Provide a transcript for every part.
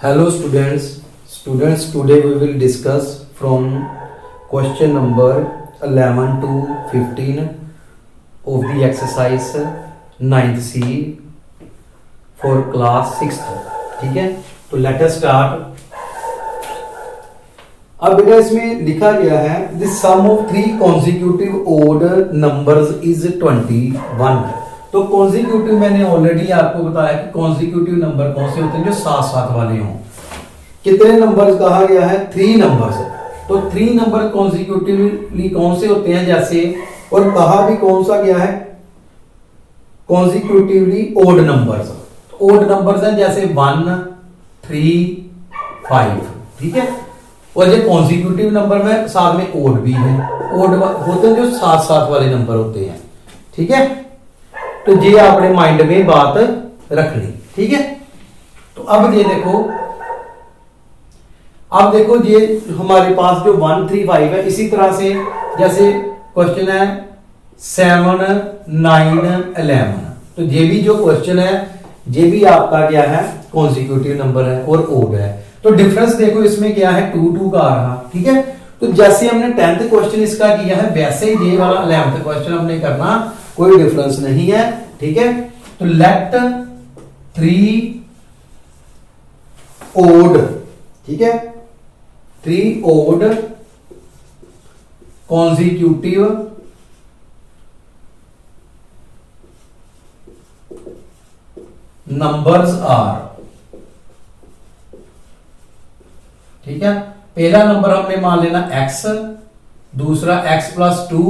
Hello students today we will discuss from question number 11 to 15 of the exercise 9th C for class 6th। ठीक है, तो let us start. अब बेटा इसमें लिखा गया है the sum of 3 consecutive odd numbers is 21। तो कॉन्जिक्यूटिव मैंने ऑलरेडी आपको बताया कि कॉन्जिक्यूटिव नंबर कौन से होते हैं जो साथ साथ वाले हों। कितने नंबर्स कहा गया है? 3 नंबर्स। तो 3 नंबर कॉन्जिक्यूटिवली कौन से होते हैं जैसे, और कहा भी कौन सा गया है? Consecutively odd numbers. Odd numbers हैं जैसे 1, 3, 5। ठीक है, और ये कॉन्जिक्यूटिव नंबर में साथ में ओड भी है। ओड होते हैं जो साथ साथ वाले नंबर होते हैं। ठीक है, तो ये आपने माइंड में बात रखनी। ठीक है, तो अब ये देखो, अब देखो ये हमारे पास जो 1, 3, 5 है, इसी तरह से जैसे क्वेश्चन है 7, 9, 11। तो ये भी जो क्वेश्चन है ये भी आपका क्या है? कॉन्जिक्यूटिव नंबर है और ओड है। तो डिफरेंस देखो इसमें क्या है? 2 2 का आ रहा। ठीक है, तो जैसे हमने 10th क्वेश्चन इसका किया है वैसे ही ये वाला 11th क्वेश्चन हमने करना, कोई डिफरेंस नहीं है। ठीक है, तो लेट 3 ओड, ठीक है, 3 ओड कॉन्जिक्यूटिव नंबर्स आर। ठीक है, पहला नंबर हमने मान लेना x, दूसरा x+2,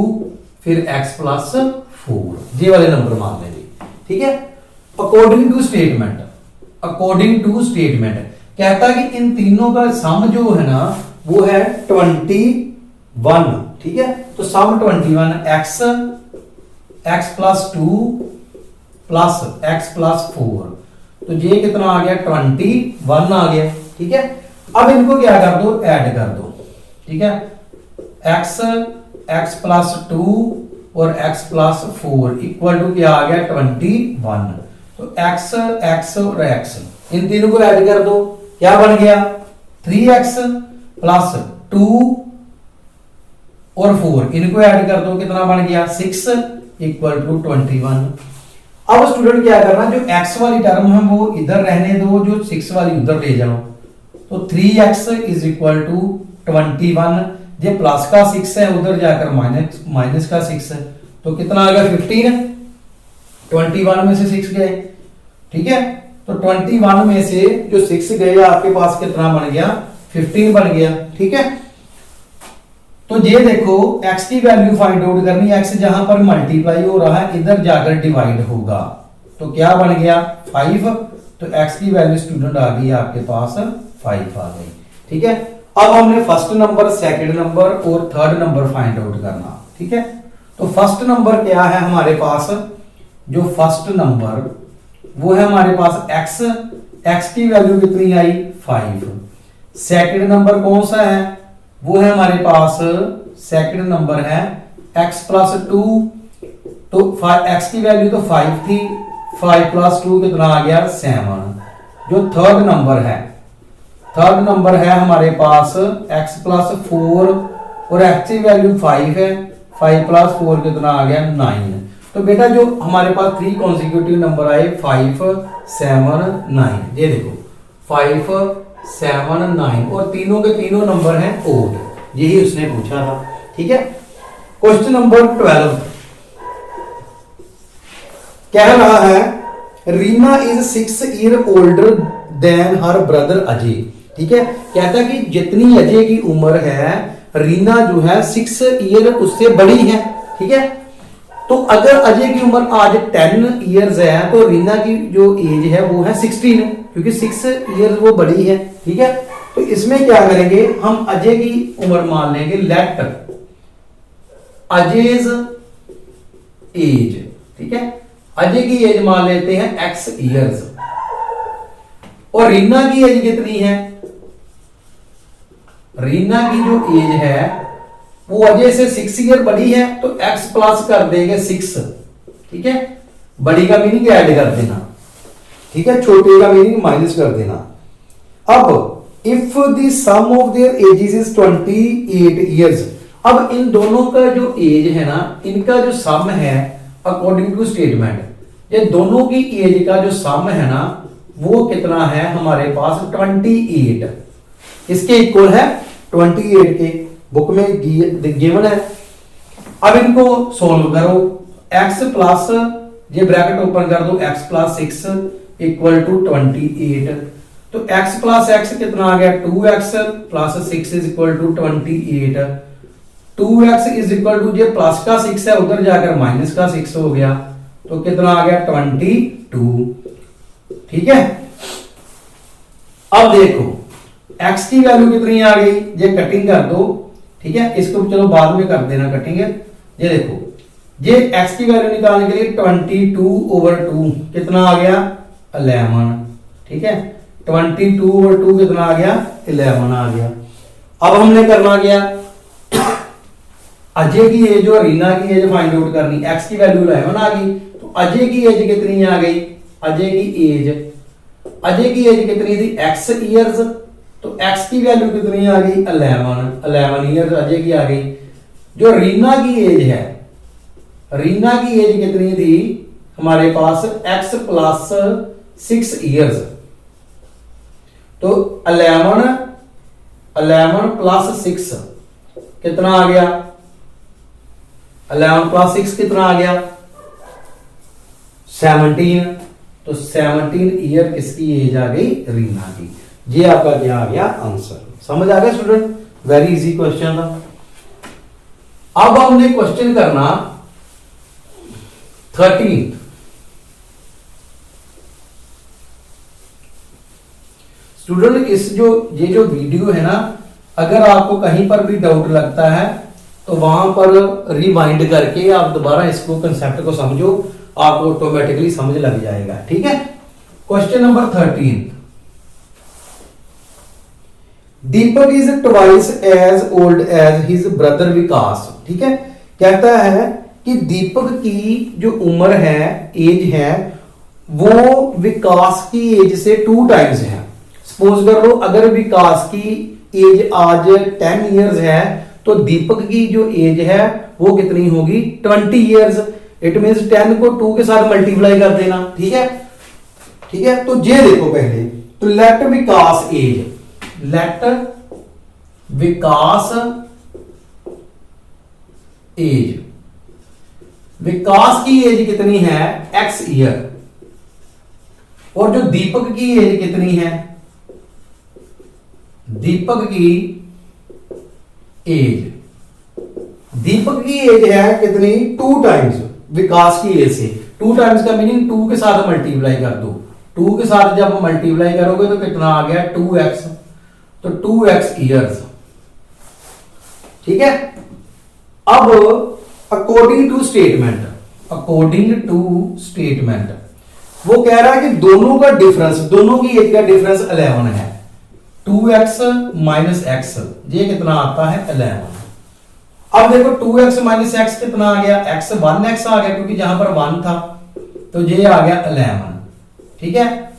फिर x+4, ये वाले नंबर मान लेंगे। ठीक है, according to statement, according to statement कहता है कि इन तीनों का सम जो है ना वो है 21। ठीक है, तो सम 21, x+2 प्लस x+4, तो ये कितना आ गया? 21 आ गया। ठीक है, अब इनको क्या कर दो? ऐड कर दो। ठीक है, x+2 और x+4 इक्वल टू क्या आ गया? 21। तो x और x इन तीनों को ऐड कर दो, क्या बन गया? 3x प्लस 2 और 4 इनको ऐड कर दो, कितना बन गया? 6 इक्वल टू 21। अब स्टूडेंट क्या करना, जो x वाली टर्म है वो इधर रहने दो, जो 6 वाली उधर ले जाओ। तो 3x इज इक्वल टू 21, ये प्लस का 6 है, उधर जाकर माइनस का 6 है, तो कितना आ गया? 15। 21 में से 6 गए। ठीक है, तो 21 में से जो 6 गए आपके पास कितना बन गया? 15 बन गया। ठीक है, तो ये देखो x की वैल्यू फाइंड आउट करनी है। x जहां पर मल्टीप्लाई हो रहा है इधर जाकर डिवाइड होगा, तो क्या बन गया? 5। तो x की वैल्यू स्टूडेंट आ गई आपके पास 5 आ गई। ठीक है, अब हमने फर्स्ट नंबर, सेकंड नंबर और थर्ड नंबर फाइंड आउट करना। ठीक है, तो फर्स्ट नंबर क्या है हमारे पास? जो फर्स्ट नंबर वो है हमारे पास x की वैल्यू कितनी आई? 5। सेकंड नंबर कौन सा है? वो है हमारे पास सेकंड नंबर है x+2, तो x की वैल्यू तो 5 थी, 5+2 कितना आ गया? 7। जो थर्ड नंबर है, थर्ड नंबर है हमारे पास x+4 और x की वैल्यू 5 है, 5+4 कितना आ गया? 9। तो बेटा जो हमारे पास 3 कॉन्जिक्यूटिव नंबर आए 5, 7, 9, ये देखो 5, 7, 9 और तीनों के तीनों नंबर हैं ओड, यही उसने पूछा था। ठीक है, क्वेश्चन नंबर 12 कह रहा है Reena is 6 year older than her brother Ajay. ठीक है, कहता है कि जितनी अजय की उम्र है, रीना जो है 6 ईयर उससे बड़ी है। ठीक है, तो अगर अजय की उम्र आज 10 इयर्स है तो रीना की जो एज है वो है 16, क्योंकि 6 इयर्स वो बड़ी है। ठीक है, तो इसमें क्या करेंगे हम? अजय की उम्र मान लेंगे, लेट अजयज एज। ठीक है, अजय की एज मान लेते हैं x इयर्स, और रीना की एज कितनी है? रीना की जो एज है वो अजय से 6 ईयर बड़ी है, तो x प्लस कर देंगे 6। ठीक है, बड़ी का मीनिंग ऐड कर देना। ठीक है, छोटे का मीनिंग माइनस कर देना। अब if the sum of their ages is 28 years, अब इन दोनों का जो एज है ना, इनका जो सम है अकॉर्डिंग टू स्टेटमेंट, ये दोनों की एज का जो सम है ना वो कितना है हमारे पास 28, इसके इक्वल है 28 के बुक में गिवन है। अब इनको सोल्व करो, x प्लस ये ब्रैकेट ओपन कर दो, x प्लस 6 इक्वल टू 28, तो x प्लस x कितना आ गया 2x plus 6 is equal to 28, 2x is equal to ये प्लस का 6 है उधर जाकर माइनस का 6 हो गया, तो कितना आ गया 22। ठीक है, अब देखो x की वैल्यू कितनी आ गई, ये कटिंग कर दो। ठीक है, इसको चलो बाद में कर देना कटिंग। ये देखो ये x की वैल्यू निकालने के लिए 22/2 कितना आ गया 11। ठीक है, 22/2 कितना आ गया 11 आ गया। अब हमने करना क्या, अजय की एज और रीना की एज फाइंड आउट करनी। x की वैल्यू 11 आ गई, तो अजय की एज कितनी आ गई, अजय की एज कितनी थी x ईयर्स, तो x की वैल्यू कितनी आ गई 11 ईयर्स अजय की आ गई। जो रीना की एज है, रीना की एज कितनी थी हमारे पास x प्लस 6 ईयर्स, तो 11 प्लस 6 कितना आ गया, 11 प्लस 6 कितना आ गया 17, तो 17 ईयर किसकी एज आ गई रीना की। ये आपका क्या आ गया आंसर, समझ आ गया स्टूडेंट, वेरी इजी क्वेश्चन था। अब हमने क्वेश्चन करना 13। स्टूडेंट इस ये जो वीडियो है ना, अगर आपको कहीं पर भी डाउट लगता है तो वहां पर रिवाइंड करके आप दोबारा इसको कंसेप्ट को समझो, आपको ऑटोमेटिकली समझ लग जाएगा। ठीक है, question number 13, Deepak is twice as old as his brother Vikas. ठीक है, कहता है कि दीपक की जो उम्र है, एज है, वो विकास की एज से 2 टाइम्स है। सपोज कर लो अगर विकास की एज आज 10 इयर्स है तो दीपक की जो एज है वो कितनी होगी 20 इयर्स। इट मींस 10 को 2 के साथ मल्टीप्लाई कर देना। ठीक है, ठीक है, तो ये देखो पहले तो लेट विकास एज, लेट विकास एज, विकास की एज कितनी है x ईयर, और जो दीपक की एज कितनी है, दीपक की एज, दीपक की एज है कितनी 2 टाइम्स विकास की एज से। 2 टाइम्स का मीनिंग 2 के साथ मल्टीप्लाई कर दो, 2 के साथ जब मल्टीप्लाई करोगे तो कितना आ गया 2x, तो 2x ईयर्स। ठीक है, अब according to statement, according to statement वो कह रहा है कि दोनों का डिफरेंस, दोनों की एज का डिफरेंस 11 है। 2x माइनस एक्स, ये कितना आता है 11। अब देखो 2x माइनस एक्स कितना आ गया, x 1x आ गया क्योंकि जहां पर 1 था, तो ये आ गया 11। ठीक है,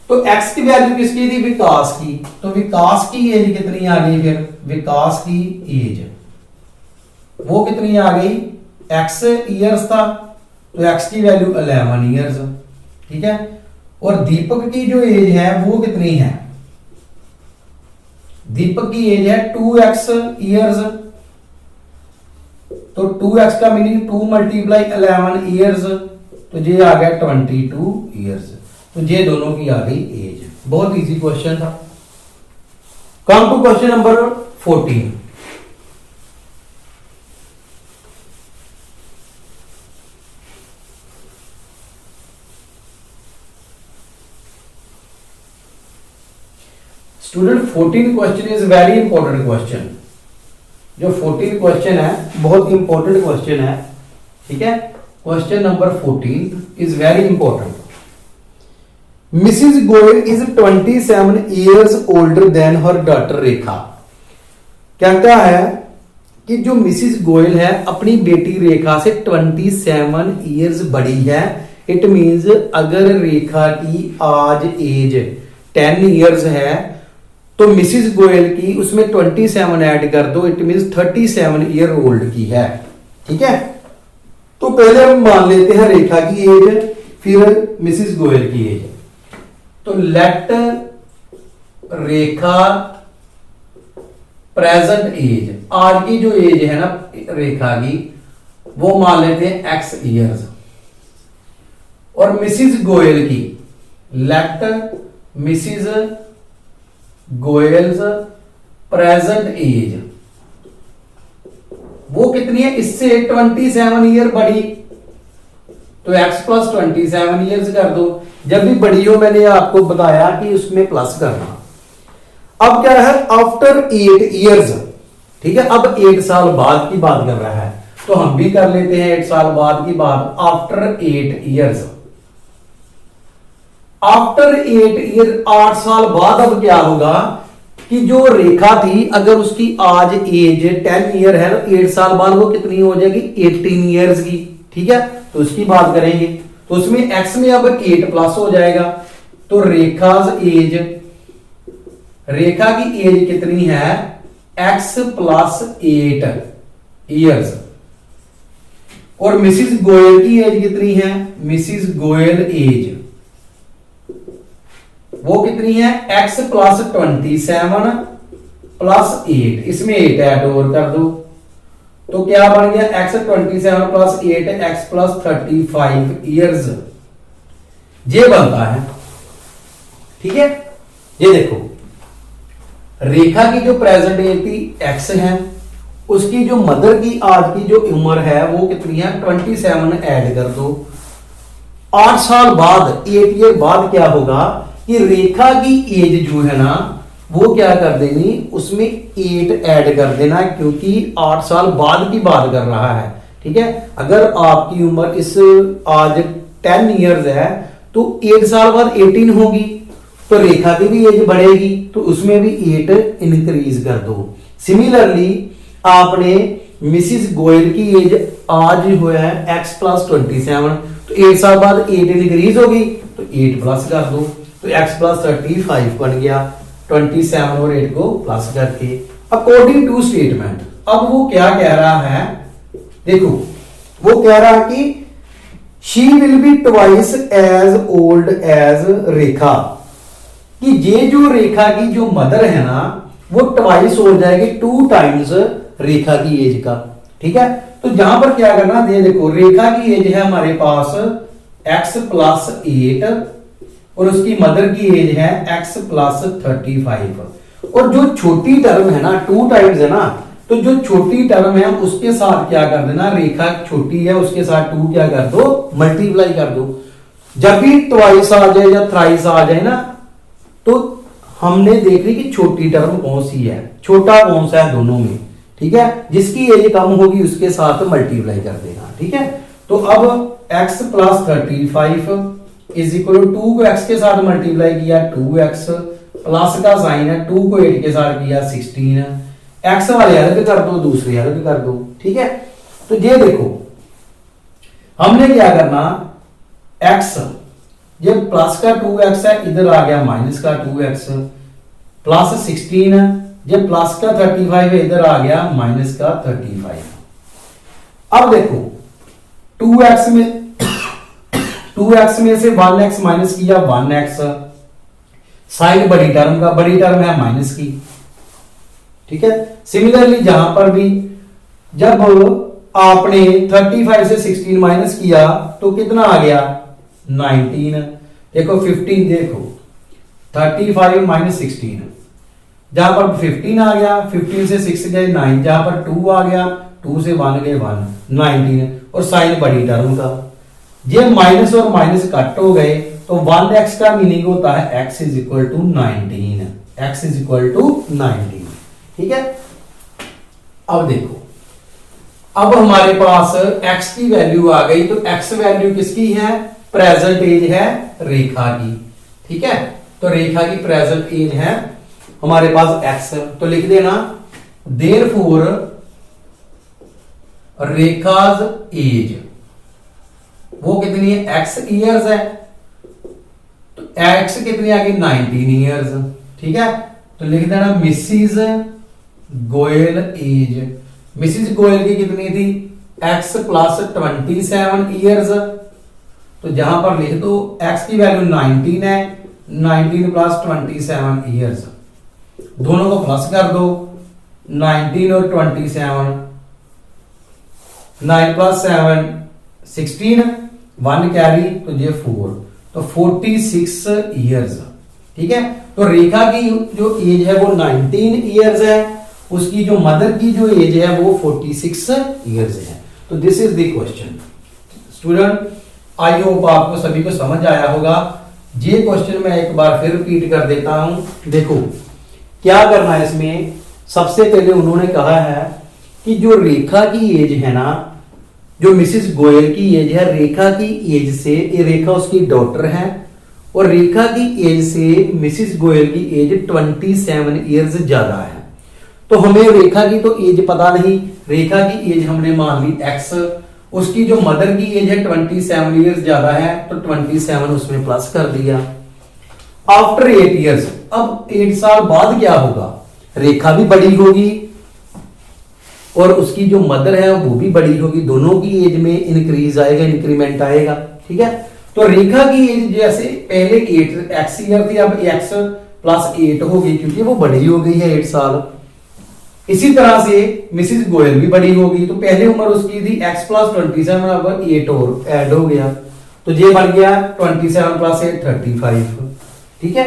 तो x की वैल्यू किसकी थी विकास की, तो विकास की एज कितनी आ गई, फिर विकास की एज वो कितनी आ गई x ईयर्स था, तो x की वैल्यू 11 ईयर्स। ठीक है, और दीपक की जो एज है वो कितनी है, दीपक की एज है 2x ईयर्स, तो 2x का मीनिंग 2 मल्टीप्लाई 11 ईयर्स, तो ये आ गया 22 ईयर्स। तो ये दोनों की आ गई एज। बहुत इजी क्वेश्चन था। Come to question number 14। Student 14 question is very important question. जो 14 क्वेश्चन है बहुत इंपॉर्टेंट क्वेश्चन है। ठीक है, question number 14 is very important. Mrs Goyal is 27 years older than her daughter Rekha. कहता है कि जो मिसिस गोयल है अपनी बेटी रेखा से 27 ईयर्स बड़ी है। इट मींस अगर रेखा की आज एज 10 ईयर्स है तो मिसिस गोयल की उसमें 27 ऐड कर दो, इट मींस 37 ईयर ओल्ड की है। ठीक है, तो पहले हम मान लेते हैं रेखा की एज, फिर मिसिस गोयल की एज। तो लेट रेखा प्रेजेंट एज, आज की जो एज है ना रेखा की, वो मान लेते हैं x ईयर्स, और मिसिस गोयल की late Mrs Goyal's present as वो कितनी है, इससे 27 ईयर बड़ी, तो x प्लस 27 ईयर्स कर दो। जब भी बड़ी हो मैंने आपको बताया कि उसमें प्लस करना। अब क्या है, आफ्टर 8 ईयर्स, ठीक है, अब 8 साल बाद की बात कर रहा है, तो हम भी कर लेते हैं 8 साल बाद की बात। आफ्टर 8 ईयर्स, आफ्टर 8 ईयर, 8 साल बाद अब क्या होगा कि जो रेखा थी अगर उसकी आज एज 10 ईयर है तो 8 साल बाद वो कितनी हो जाएगी, 18 ईयर्स की। ठीक है, तो उसकी बात करेंगे तो उसमें x में अब 8 प्लस हो जाएगा, तो रेखाज एज, रेखा की एज कितनी है, x प्लस 8 ईयर्स। और मिसिस गोयल की एज कितनी है, मिसिस गोयल एज वो कितनी है, x प्लस 27 प्लस 8, इसमें 8 ऐड और कर दो, तो क्या बन गया, x 27 plus 8 x plus 35 years, ये बनता है। ठीक है, ये देखो रेखा की जो प्रेजेंट एज थी x है, उसकी जो मदर की आज की जो उम्र है वो कितनी है, 27 ऐड कर दो। 8 साल बाद, 8 ईयर बाद क्या होगा कि रेखा की एज जो है ना वो क्या कर देनी, उसमें 8 ऐड कर देना, क्योंकि 8 साल बाद की बात कर रहा है। ठीक है, अगर आपकी उम्र इस आज 10 ईयर्स है तो 8 साल बाद 18 होगी, तो रेखा की भी एज बढ़ेगी, तो उसमें भी 8 इंक्रीज कर दो। सिमिलरली आपने मिसिस गोयल की एज आज हुआ है x प्लस 27, तो 8 साल बाद 8 इंक्रीज होगी, तो 8 प्लस कर दो, तो x प्लस 35 बन गया, 27 और 8 को प्लस करके। अकॉर्डिंग टू स्टेटमेंट, अब वो क्या कह रहा है, देखो वो कह रहा है कि she will be twice as old as Rekha, कि ये जो रेखा की जो मदर है ना वो ट्वाइस हो जाएगी, 2 टाइम्स रेखा की एज का। ठीक है, तो जहां पर क्या करना, ये देखो रेखा की एज है हमारे पास x प्लस 8 और उसकी मदर की एज है x प्लस 35, और जो छोटी टर्म है ना 2 टाइम्स है ना, तो जो छोटी टर्म है उसके साथ क्या कर देना, रेखा छोटी है उसके साथ 2 क्या कर दो, मल्टीप्लाई कर दो। जब भी ट्वाइस आ जाए या थ्राइस आ जाए ना, तो हमने देख ली कि छोटी टर्म कौन सी है, छोटा कौन सा है दोनों में। ठीक है, जिसकी एज कम होगी उसके साथ मल्टीप्लाई कर देना। ठीक है, तो अब x plus 35 is equal to 2 को x के साथ मल्टीप्लाई किया 2x, प्लस का साइन है 2 को 8 के साथ किया 16, x वाले अलग कर दो, दूसरे अलग कर दो। ठीक है, तो ये देखो हमने क्या करना, x ये प्लस का 2x है, इधर आ गया माइनस का 2x, प्लस 16 ये प्लस का 35 है, इधर आ गया माइनस का 35। अब देखो 2x में से 1x माइनस किया 1x, साइन बड़ी टर्म का, बड़ी टर्म है माइनस की। ठीक है, सिमिलरली जहां पर भी जब आपने 35 से 16 माइनस किया तो कितना आ गया, 19। देखो 15, देखो 35 माइनस 16, जहां पर 15 आ गया, 15 से 6 गए 9, जहां पर 2 आ गया, 2 से 1 गए 1, 19, और साइन बड़ी टर्म का। ये माइनस और माइनस कट हो गए, तो 1x का मीनिंग होता है x is equal to 19, x is equal to 19। ठीक है, अब देखो अब हमारे पास x की वैल्यू आ गई, तो x वैल्यू किसकी है, प्रेजेंट एज है रेखा की। ठीक है, तो रेखा की प्रेजेंट एज है हमारे पास x, तो लिख देना देयरफॉर रेखाज एज वो कितनी है, x ईयर्स है, तो एक्स कितनी आ गई 19 ईयर्स। ठीक है, तो लिख देना Mrs Goyal age, Mrs Goyal की कितनी थी x प्लस 27 ईयर्स। तो जहां पर लिख दो x की वैल्यू 19 है, 19 प्लस 27 ईयर्स, दोनों को प्लस कर दो, 19 और 27, 9 प्लस 7 16, 1 कैरी तो ये 4, तो 46 ईयर्स। ठीक है, तो रेखा की जो एज है वो 19 ईयर्स है, उसकी जो मदर की जो एज है वो 46 ईयर्स है। तो this is the question. Student I hope आपको सभी को समझ आया होगा। ये क्वेश्चन मैं एक बार फिर रिपीट कर देता हूं। देखो क्या करना है इसमें, सबसे पहले उन्होंने कहा है कि जो रेखा की एज है ना, जो मिसिस गोयल की एज है, रेखा की एज से, ये रेखा उसकी डॉटर है, और रेखा की एज से मिसिस गोयल की एज 27 ईयर्स ज्यादा है। तो हमें रेखा की तो एज पता नहीं, रेखा की एज हमने मान ली x, उसकी जो मदर की एज है 27 ईयर्स ज्यादा है, तो 27 उसमें प्लस कर दिया। आफ्टर 8 ईयर्स, अब 8 साल बाद क्या होगा, रेखा भी बड़ी होगी और उसकी जो मदर है वो भी बड़ी होगी, दोनों की एज में इंक्रीज आएगा, इंक्रीमेंट आएगा। ठीक है, तो रेखा की एज जैसे पहले 8x ईयर थी, अब x प्लस 8 होगी क्योंकि वो बड़ी हो गई है 8 साल। इसी तरह से मिसिस गोयल भी बड़ी होगी, तो पहले उम्र उसकी थी x प्लस 27, अब 8 और ऐड हो गया, तो ये बन गया 27 प्लस 8 35। ठीक है,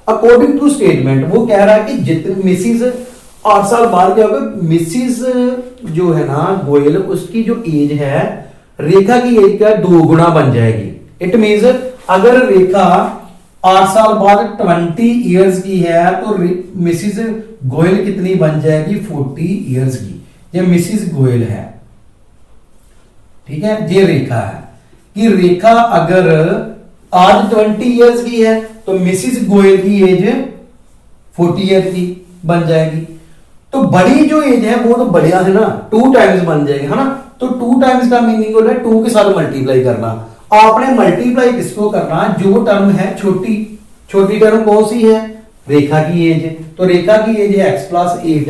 अकॉर्डिंग टू स्टेटमेंट वो कह रहा है कि जितने मिसिस 8 साल बाद क्या होगा, मिसिस जो है ना गोयल, उसकी जो एज है रेखा की एज का 2 गुना बन जाएगी। इट मींस अगर रेखा 8 साल बाद 20 इयर्स की है तो मिसिस गोयल कितनी बन जाएगी 40 इयर्स की। ये मिसिस गोयल है। ठीक है, ये रेखा है कि रेखा अगर आज 20 इयर्स की है तो मिसिस गोयल की एज 40 ईयर की बन जाएगी। तो बड़ी जो एज है वो तो बढ़िया है ना, 2 टाइम्स बन जाएगी, है ना। तो 2 टाइम्स का मीनिंग होता है 2 के साथ मल्टीप्लाई करना। आपने मल्टीप्लाई किसको करना, जो टर्म है छोटी, छोटी टर्म कौन सी है, रेखा की एज है, तो रेखा की एज है x प्लस 8,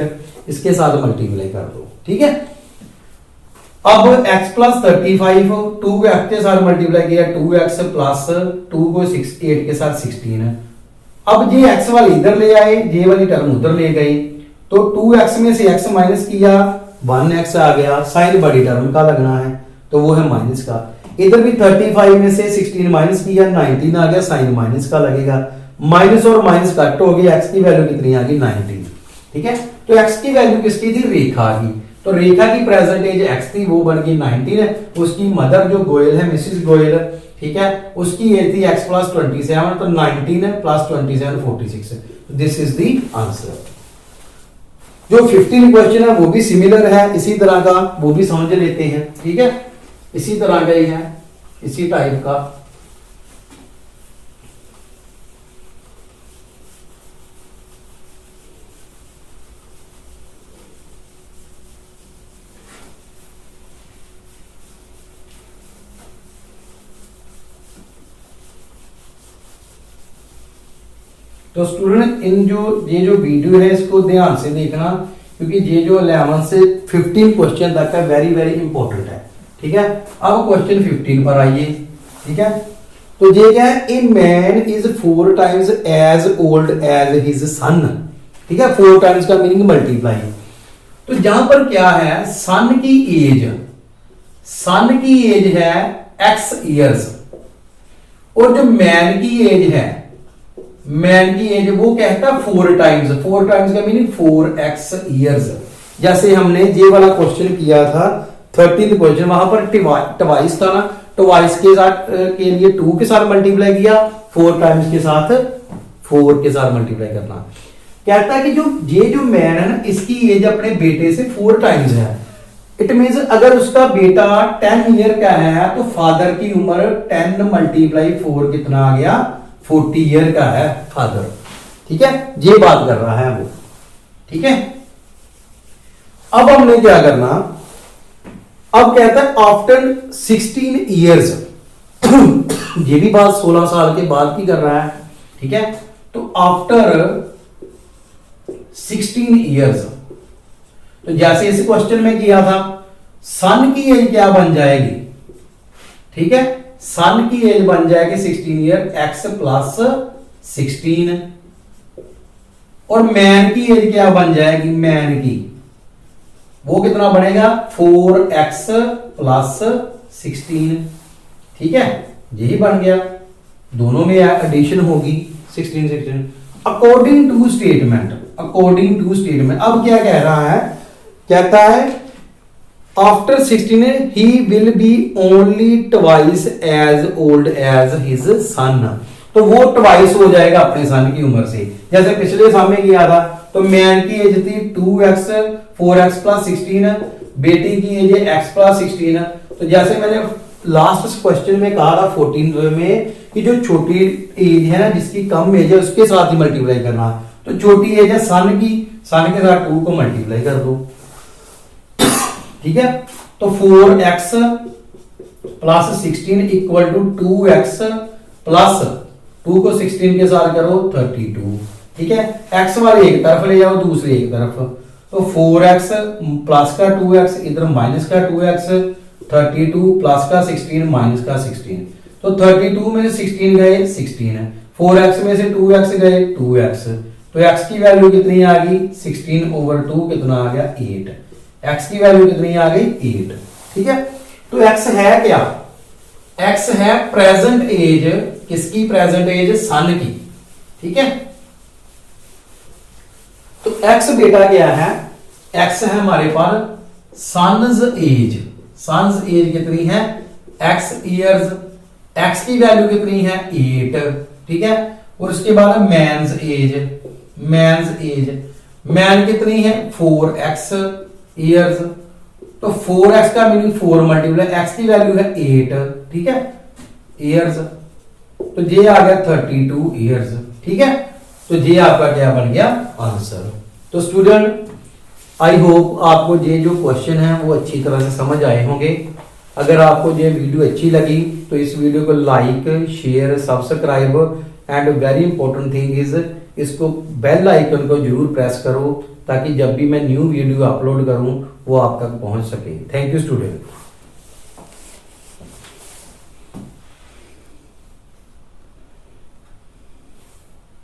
इसके साथ मल्टीप्लाई कर दो। ठीक है, अब x प्लस 35, 2 को x के साथ मल्टीप्लाई किया, 2x प्लस 2 को 8 के साथ 16। अब ये x वाली इधर ले आए, ये वाली टर्म उधर ले गई, तो 2x में से x माइनस किया, 1x आ गया, साइन बड़ी टर्म का लगना है तो वो है माइनस का। इधर भी 35 में से 16 माइनस किया, 19 आ गया, साइन माइनस का लगेगा, माइनस और माइनस कट हो गया, x की वैल्यू कितनी आ गई 19। ठीक है, तो x की वैल्यू किसकी थी, रेखा की, तो रेखा की प्रेजेंट एज x थी, वो बन गई 19 है। उसकी मदर जो गोयल है, मिसिस गोयल, ठीक है, उसकी एज थी x प्लस 27, तो 19 plus 27 46। This is the answer. जो 15 क्वेश्चन है वो भी सिमिलर है, इसी तरह का, वो भी समझ लेते हैं। ठीक है, इसी तरह का ही है, इसी टाइप का। तो स्टूडेंट इन ये जो वीडियो है इसको ध्यान से देखना, क्योंकि ये जो 11 से 15 क्वेश्चन तक है वेरी वेरी इंपॉर्टेंट है। ठीक है, अब क्वेश्चन 15 पर आइए। ठीक है, तो ये क्या है, a man is 4 times as old as his son. ठीक है, 4 टाइम्स का मीनिंग मल्टीप्लाई। तो यहां पर क्या है, सन की एज है x इयर्स, और जो मैन की एज है, मैन की एज वो कहता है 4 टाइम्स। 4 टाइम्स का मीनिंग 4x इयर्स। जैसे हमने ये वाला क्वेश्चन किया था 13th क्वेश्चन, वहां पर ट्वाइस था ना, ट्वाइस के साथ के लिए 2 के साथ मल्टीप्लाई किया, 4 टाइम्स के साथ 4 के साथ मल्टीप्लाई करना। कहता है कि जो मैन है ना, इसकी एज अपने बेटे से 4 टाइम्स है। इट मींस अगर उसका बेटा 10 ईयर का है तो फादर की उम्र 10 मल्टीप्लाई 4 कितना आ गया, 40 ईयर का है फादर। ठीक है, ये बात कर रहा है वो। ठीक है, अब हमने क्या करना, अब कहता है आफ्टर 16 इयर्स, ये भी बात 16 साल के बाद की कर रहा है। ठीक है। तो आफ्टर 16 ईयर्स, तो जैसे इस क्वेश्चन में किया था, सन की एज क्या बन जाएगी, ठीक है, सन की एज बन जाएगी 16 ईयर, एक्स प्लस 16, और मैन की एज क्या बन जाएगी, मैन की वो कितना बनेगा 4x प्लस 16, ठीक है, यही बन गया, दोनों में एडिशन होगी 16 16। According to statement, according to statement, अब क्या कह रहा है, कहता है after 16 he will be only twice as old as his son, तो वो ट्वाइस हो जाएगा अपने सन की उम्र से, जैसे पिछले साल में किया था। तो मैन की एज थी 2x 4x प्लस 16, बेटी की एज है x प्लस 16। तो जैसे मैंने लास्ट क्वेश्चन में कहा था 14 में कि जो छोटी एज है ना, जिसकी कम एज है उसके साथ ही मल्टीप्लाई करना, तो छोटी एज है सन की, सन के साथ 2 को मल्टीप्लाई कर दो, ठीक है। तो 4x plus 16 equal to 2x plus 2 को 16 के साथ करो 32, ठीक है। x वाले एक तरफ ले जाओ, दूसरे एक तरफ, तो 4x प्लस का 2x, इधर माइनस का 2x, 32 प्लस का 16 माइनस का 16, तो 32 में से 16 गए 16, 4x में से 2x गए 2x, तो x की वैल्यू कितनी आ गई 16 ओवर 2 कितना आ गया 8, x की वैल्यू कितनी आ गई 8, ठीक है। तो x है क्या, x है प्रेजेंट एज, किसकी प्रेजेंट एज, सन की, ठीक है। तो x बेटा क्या है, x है हमारे पास सन्स एज, सन्स एज कितनी है x ईयर्स, x की वैल्यू कितनी है 8, ठीक है। और उसके बाद man's age, man's age, man कितनी है 4x ईयर्स, तो 4x का मीनिंग 4 मल्टीप्लाई x की वैल्यू है 8, ठीक है, ईयर्स, तो ये आ गया 32 ईयर्स, ठीक है। तो ये आपका क्या बन गया आंसर। तो स्टूडेंट आई होप आपको ये जो क्वेश्चन है वो अच्छी तरह से समझ आए होंगे। अगर आपको ये वीडियो अच्छी लगी तो इस वीडियो को like, share, subscribe and very important thing is इसको बेल आइकन को जरूर प्रेस करो, ताकि जब भी मैं न्यू वीडियो अपलोड करूं वो आप तक पहुंच सके। Thank you student.